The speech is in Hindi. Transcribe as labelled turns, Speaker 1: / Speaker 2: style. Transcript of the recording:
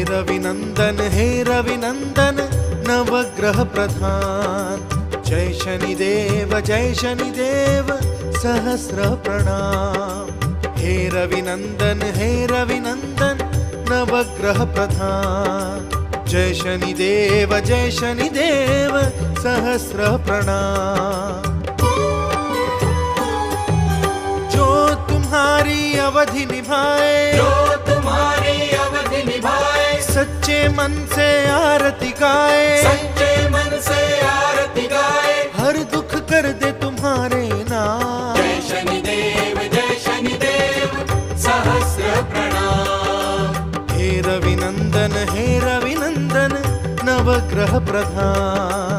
Speaker 1: रविनंदन हे रविनंदन नवग्रह प्रधान, जय शनिदेव सहस्र प्रणाम। हे रविनंदन नवग्रह प्रधान, जय शनिदेव सहस्र प्रणाम। जो तुम्हारी अवधि निभाए, सच्चे मन से आरती गाए, हर दुख कर दे तुम्हारे नाम।
Speaker 2: जय शनिदेव सहस्र प्रणाम।
Speaker 1: हे रविनंदन नवग्रह प्रधान,